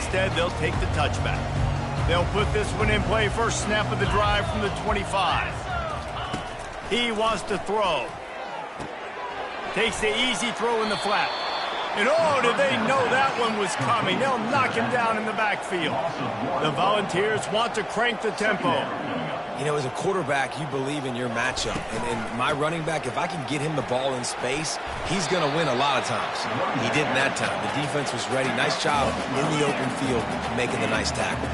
Instead, they'll take the touchback. They'll put this one in play first snap of the drive from the 25. He wants to throw. Takes the easy throw in the flat. And oh, did they know that one was coming? They'll knock him down in the backfield. The Volunteers want to crank the tempo. You know, as a quarterback, you believe in your matchup. And my running back, if I can get him the ball in space, he's going to win a lot of times. He didn't that time. The defense was ready. Nice job in the open field making the nice tackle.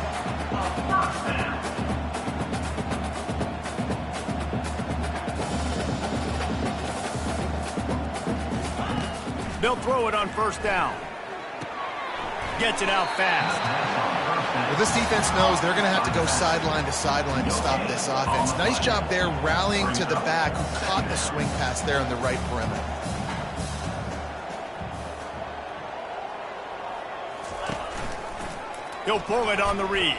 They'll throw it on first down. Gets it out fast. Well, this defense knows they're going to have to go sideline to sideline to stop this offense. Nice job there rallying to the back who caught the swing pass there on the right perimeter. He'll pull it on the read.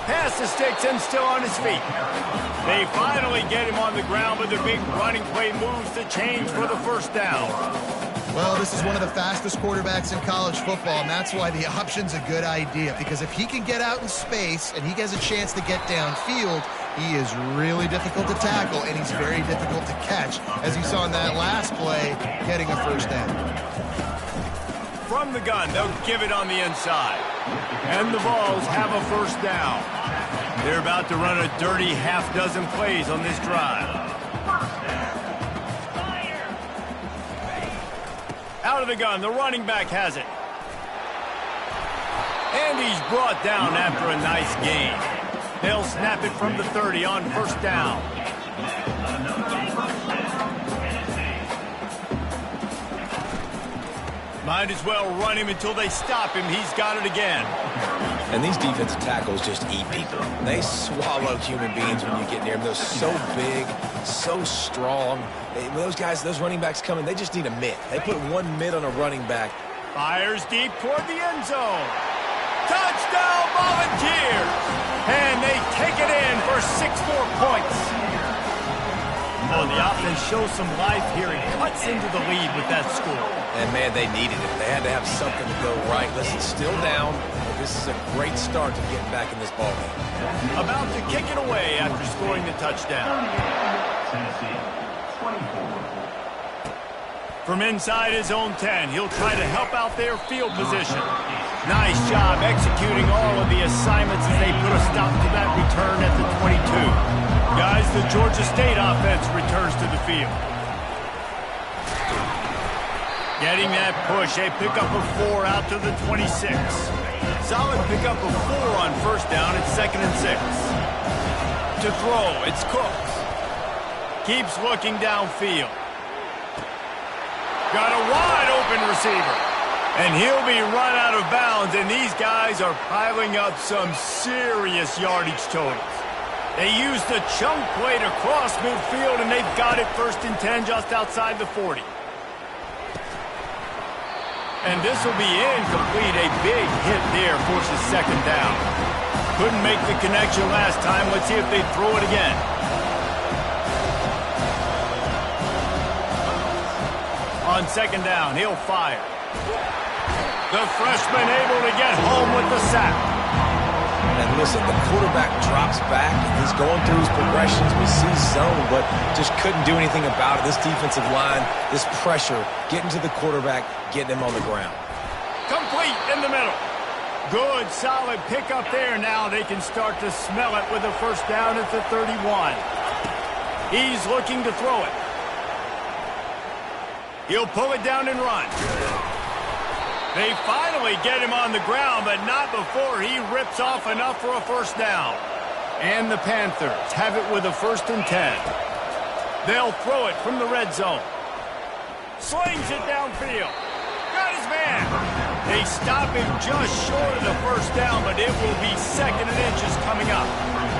Pass the sticks and still on his feet. They finally get him on the ground, but the big running play moves the chains for the first down. Well, this is one of the fastest quarterbacks in college football, and that's why the option's a good idea, because if he can get out in space and he gets a chance to get downfield, he is really difficult to tackle, and he's very difficult to catch, as you saw in that last play, getting a first down. From the gun, they'll give it on the inside. And the Vols have a first down. They're about to run a dirty half-dozen plays on this drive. Out of the gun, the running back has it. And he's brought down after a nice gain. They'll snap it from the 30 on first down. Might as well run him until they stop him. He's got it again. And these defensive tackles just eat people. They swallow human beings when you get near them. They're so big, so strong. When those guys, those running backs come in, they just need a mitt. They put one mitt on a running back. Fires deep toward the end zone. Touchdown, Volunteers! And they take it in for 6 more points. Oh, the offense shows some life here and cuts into the lead with that score. And, man, they needed it. They had to have something to go right. Listen, still down, but this is a great start to getting back in this ballgame. About to kick it away after scoring the touchdown. From inside his own 10, he'll try to help out their field position. Nice job executing all of the assignments as they put a stop to that return at the 22. Guys, the Georgia State offense returns to the field. Getting that push, a pickup of 4 out to the 26. Solid pickup of 4 on first down. It's 2nd and 6. To throw, it's Cooks. Keeps looking downfield. Got a wide open receiver. And he'll be run out of bounds, and these guys are piling up some serious yardage totals. They used the chunk play to cross midfield, and they've got it 1st and 10 just outside the 40. And this will be incomplete. A big hit there forces 2nd down. Couldn't make the connection last time. Let's see if they throw it again. On 2nd down, he'll fire. The freshman able to get home with the sack. And listen, the quarterback drops back. He's going through his progressions. We see zone, but just couldn't do anything about it. This defensive line, this pressure, getting to the quarterback, getting him on the ground. Complete in the middle. Good, solid pickup there. Now they can start to smell it with a first down at the 31. He's looking to throw it. He'll pull it down and run. They finally get him on the ground, but not before he rips off enough for a first down. And the Panthers have it with a 1st and 10. They'll throw it from the red zone. Slings it downfield. Got his man. They stop him just short of the first down, but it will be 2nd and inches coming up.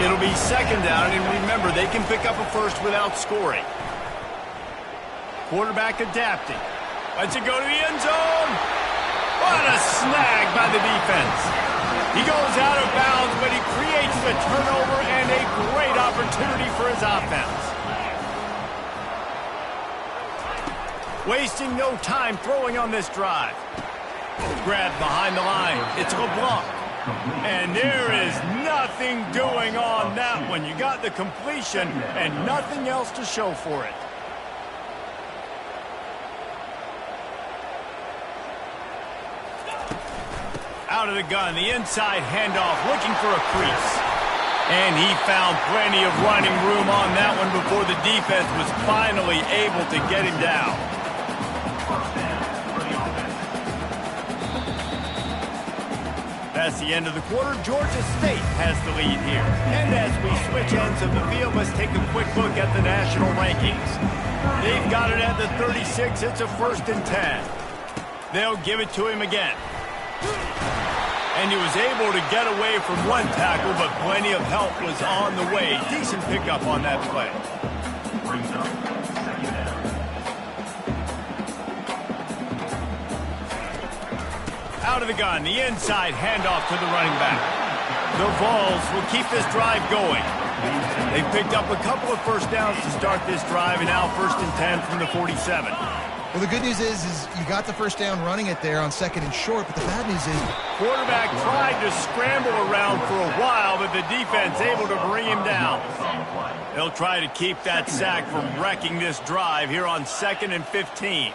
It'll be 2nd down, and remember, they can pick up a first without scoring. Quarterback adapting. Lets it go to the end zone. What a snag by the defense. He goes out of bounds, but he creates the turnover and a great opportunity for his offense. Wasting no time throwing on this drive. Grabbed behind the line. It's LeBlanc. And there is nothing doing on that one. You got the completion and nothing else to show for it. Out of the gun, the inside handoff, looking for a crease. And he found plenty of running room on that one before the defense was finally able to get him down. That's the end of the quarter. Georgia State has the lead here. And as we switch ends of the field, let's take a quick look at the national rankings. They've got it at the 36. It's a 1st and 10. They'll give it to him again. And he was able to get away from one tackle, but plenty of help was on the way. Decent pickup on that play. Out of the gun, the inside handoff to the running back. The Vols will keep this drive going. They picked up a couple of first downs to start this drive, and now 1st and 10 from the 47. Well, the good news is you got the first down running it there on 2nd and short, but the bad news is quarterback tried to scramble around for a while, but the defense able to bring him down. They'll try to keep that sack from wrecking this drive here on 2nd and 15.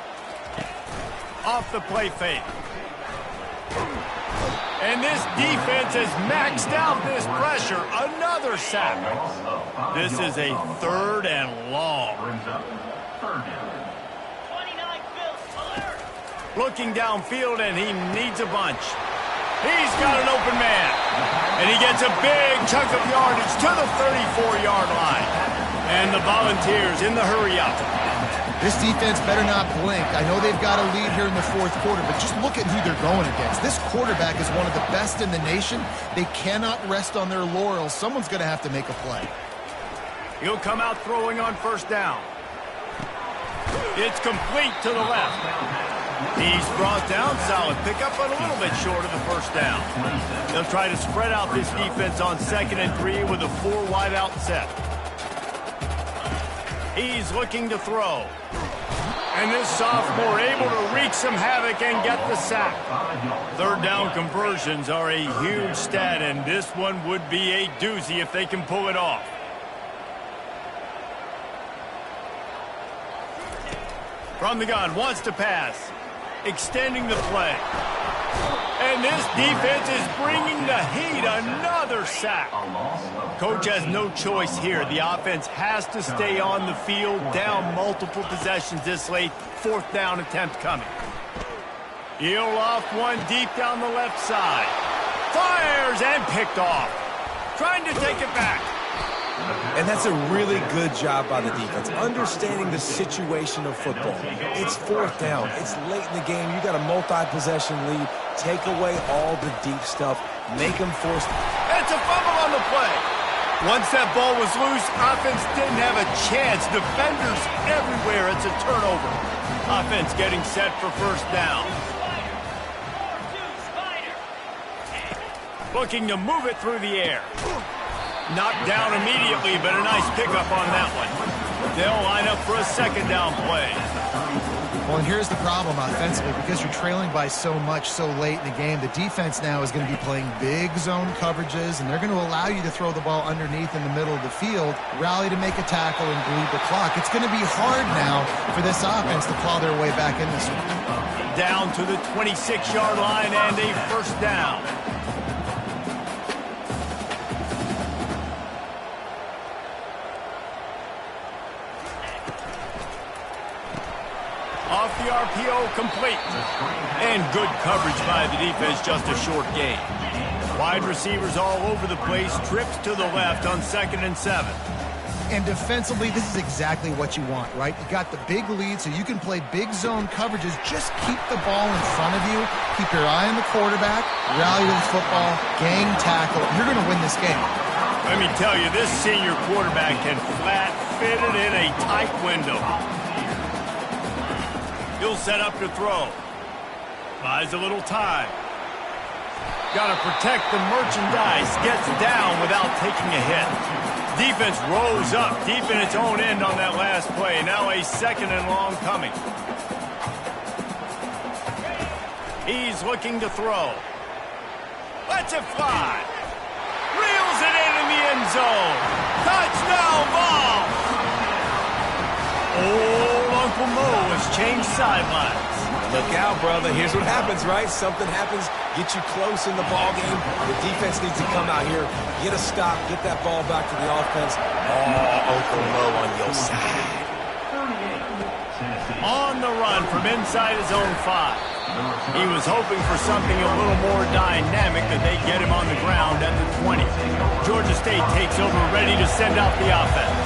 Off the play fake. And this defense has maxed out this pressure. Another sack. This is a 3rd and long. Looking downfield, and he needs a bunch. He's got an open man. And he gets a big chunk of yardage to the 34-yard line. And the Volunteers in the hurry-up. this defense better not blink. I know they've got a lead here in the 4th quarter, but just look at who they're going against. This quarterback is one of the best in the nation. They cannot rest on their laurels. Someone's going to have to make a play. He'll come out throwing on 1st down. It's complete to the left. He's brought down, solid pickup, but a little bit short of the 1st down. They'll try to spread out this defense on 2nd and 3 with a 4 wide out set. He's looking to throw. And this sophomore able to wreak some havoc and get the sack. 3rd down conversions are a huge stat, and this one would be a doozy if they can pull it off. From the gun, wants to pass. Extending the play. And this defense is bringing the heat. Another sack. Coach has no choice here. The offense has to stay on the field, down multiple possessions this late. 4th down attempt coming. He'll off one deep down the left side. Fires and picked off. Trying to take it back. And that's a really good job by the defense, understanding the situation of football. It's 4th down. It's late in the game. You got a multi-possession lead. Take away all the deep stuff. Make them force. It's a fumble on the play. Once that ball was loose, offense didn't have a chance. Defenders everywhere. It's a turnover. Offense getting set for 1st down. Looking to move it through the air. Knocked down immediately, but a nice pickup on that one. They'll line up for a 2nd down play. Well, and here's the problem offensively. Because you're trailing by so much so late in the game, the defense now is going to be playing big zone coverages, and they're going to allow you to throw the ball underneath in the middle of the field, rally to make a tackle, and bleed the clock. It's going to be hard now for this offense to claw their way back in this one. Down to the 26-yard line and a 1st down. Off the RPO, complete. And good coverage by the defense, just a short gain. Wide receivers all over the place, trips to the left on 2nd and 7. And defensively, this is exactly what you want, right? You got the big lead, so you can play big zone coverages. Just keep the ball in front of you. Keep your eye on the quarterback, rally to the football, gang tackle. You're going to win this game. Let me tell you, this senior quarterback can flat fit it in a tight window. He'll set up to throw. Buys a little time. Got to protect the merchandise. Gets down without taking a hit. Defense rose up deep in its own end on that last play. Now a 2nd and long coming. He's looking to throw. Lets it fly. Reels it in the end zone. Touchdown ball. Old Uncle Mo has changed sidelines. Look out, brother. Here's what happens, right? Something happens, get you close in the ball game. The defense needs to come out here, get a stop, get that ball back to the offense. Oh, Uncle Mo on your side. On the run from inside his own 5. He was hoping for something a little more dynamic that they get him on the ground at the 20. Georgia State takes over, ready to send out the offense.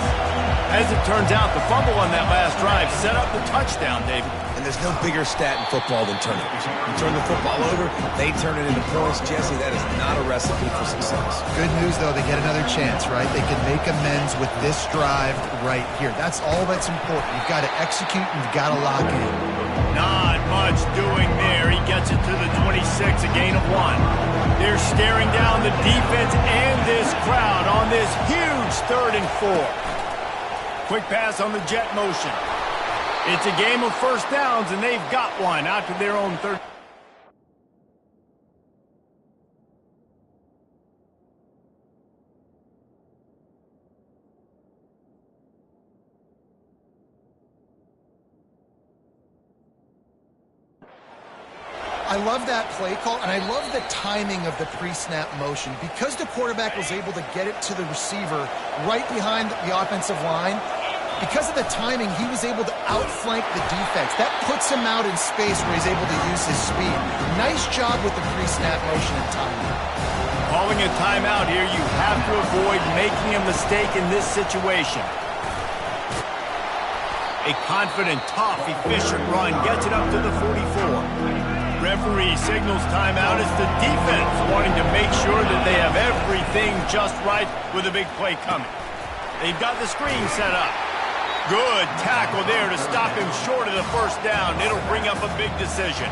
As it turns out, the fumble on that last drive set up the touchdown, David. And there's no bigger stat in football than turnovers. You turn the football over, they turn it into points. Jesse, that is not a recipe for success. Good news, though, they get another chance, right? They can make amends with this drive right here. That's all that's important. You've got to execute and you've got to lock in. Not much doing there. He gets it to the 26, a gain of 1. They're staring down the defense and this crowd on this huge 3rd and 4. Quick pass on the jet motion. It's a game of first downs, and they've got one out to their own 30. I love that play call, and I love the timing of the pre-snap motion. Because the quarterback was able to get it to the receiver right behind the offensive line, because of the timing, he was able to outflank the defense. That puts him out in space where he's able to use his speed. Nice job with the pre-snap motion and timing. Calling a timeout here, you have to avoid making a mistake in this situation. A confident, tough, efficient run gets it up to the 44. Referee signals timeout as the defense wanting to make sure that they have everything just right with a big play coming. They've got the screen set up. Good tackle there to stop him short of the first down. It'll bring up a big decision.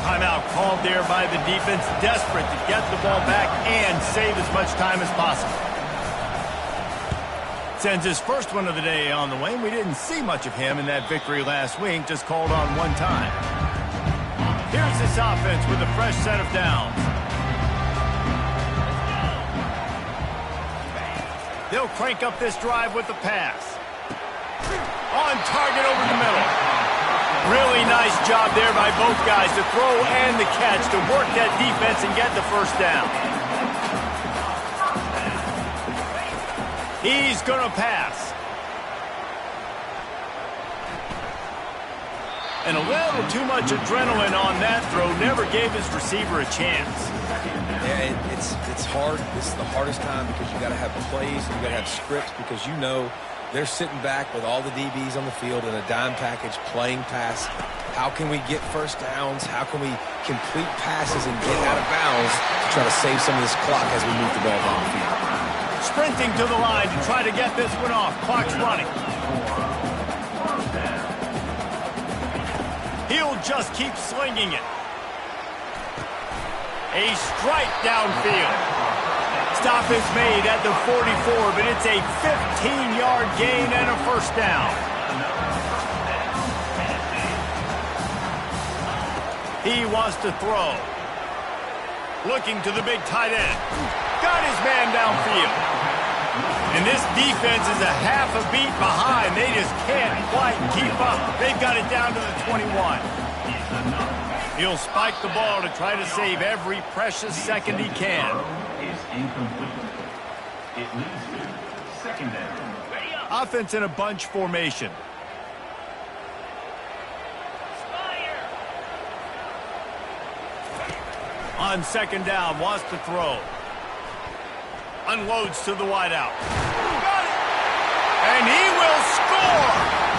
Timeout called there by the defense, desperate to get the ball back and save as much time as possible. Sends his first one of the day on the way. We didn't see much of him in that victory last week, just called on one time. Here's this offense with a fresh set of downs. They'll crank up this drive with the pass. On target over the middle. Really nice job there by both guys to throw and the catch to work that defense and get the first down. He's going to pass. And a little too much adrenaline on that throw. Never gave his receiver a chance. Yeah, it's hard. This is the hardest time because you got to have plays and you got to have scripts because you know they're sitting back with all the DBs on the field in a dime package playing pass. How can we get first downs? How can we complete passes and get out of bounds to try to save some of this clock as we move the ball down the field? Sprinting to the line to try to get this one off. Clock's running. He'll just keep slinging it. A strike downfield. Stop is made at the 44, but it's a 15-yard gain and a first down. He wants to throw. Looking to the big tight end. Got his man downfield. And this defense is a half a beat behind. They just can't quite keep up. They've got it down to the 21. He'll spike the ball to try to save every precious second he can. Offense in a bunch formation. On second down, wants to throw. Unloads to the wideout. Got it! And he will score!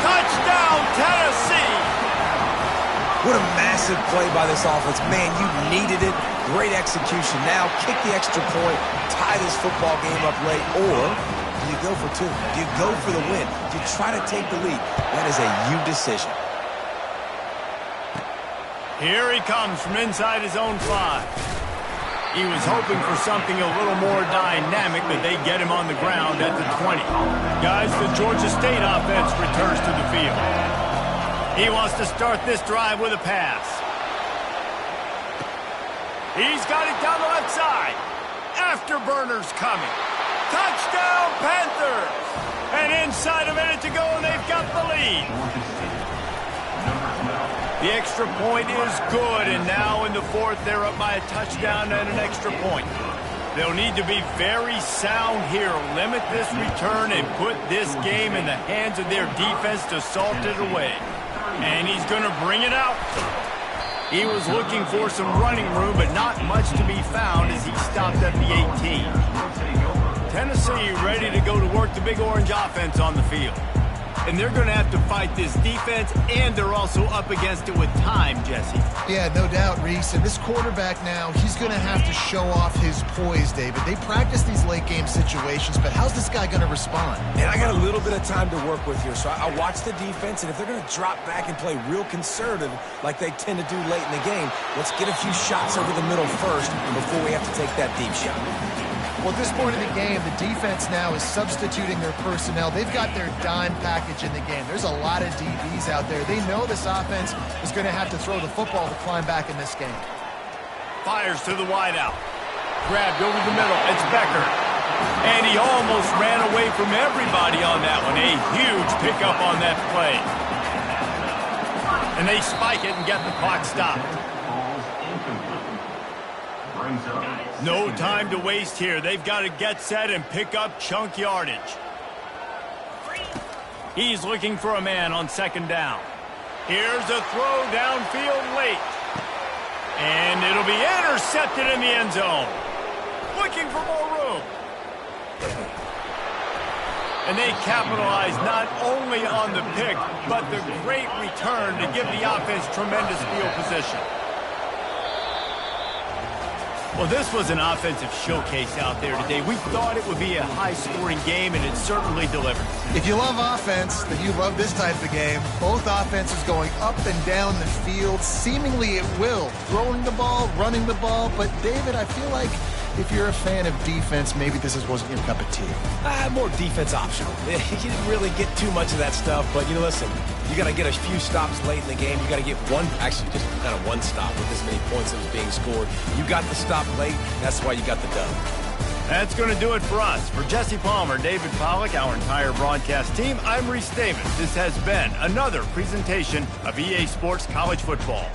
Touchdown, Tennessee! What a massive play by this offense. Man, you needed it. Great execution. Now kick the extra point, tie this football game up late, or do you go for two? Do you go for the win? Do you try to take the lead? That is a you decision. Here he comes from inside his own 5. He was hoping for something a little more dynamic, but they get him on the ground at the 20. Guys, the Georgia State offense returns to the field. He wants to start this drive with a pass. He's got it down the left side. Afterburners coming. Touchdown, Panthers! And inside a minute to go, and they've got the lead. The extra point is good, and now in the fourth, they're up by a touchdown and an extra point. They'll need to be very sound here, limit this return, and put this game in the hands of their defense to salt it away. And he's going to bring it out. He was looking for some running room, but not much to be found as he stopped at the 18. Tennessee ready to go to work the Big Orange offense on the field. And they're going to have to fight this defense, and they're also up against it with time, Jesse. Yeah, no doubt, Reese. And this quarterback now, he's going to have to show off his poise, David. They practice these late-game situations, but how's this guy going to respond? And I got a little bit of time to work with here, so I watch the defense, and if they're going to drop back and play real conservative like they tend to do late in the game, let's get a few shots over the middle first before we have to take that deep shot. Well, at this point in the game, the defense now is substituting their personnel. They've got their dime package in the game. There's a lot of DBs out there. They know this offense is going to have to throw the football to climb back in this game. Fires to the wideout. Grabbed over the middle. It's Becker. And he almost ran away from everybody on that one. A huge pickup on that play. And they spike it and get the clock stopped. No time to waste here. They've got to get set and pick up chunk yardage. He's looking for a man on second down. Here's a throw downfield late. And it'll be intercepted in the end zone. Looking for more room. And they capitalize not only on the pick, but the great return to give the offense tremendous field position. Well, this was an offensive showcase out there today. We thought it would be a high-scoring game, and it certainly delivered. If you love offense, then you love this type of game. Both offenses going up and down the field, seemingly at will. Throwing the ball, running the ball. But, David, I feel like if you're a fan of defense, maybe this wasn't your cup of tea. More defense optional. You didn't really get too much of that stuff, but, listen, you got to get a few stops late in the game. You got to get just kind of one stop with this many points that was being scored. You got the stop late. That's why you got the dub. That's going to do it for us. For Jesse Palmer, David Pollack, our entire broadcast team, I'm Reese Davis. This has been another presentation of EA Sports College Football.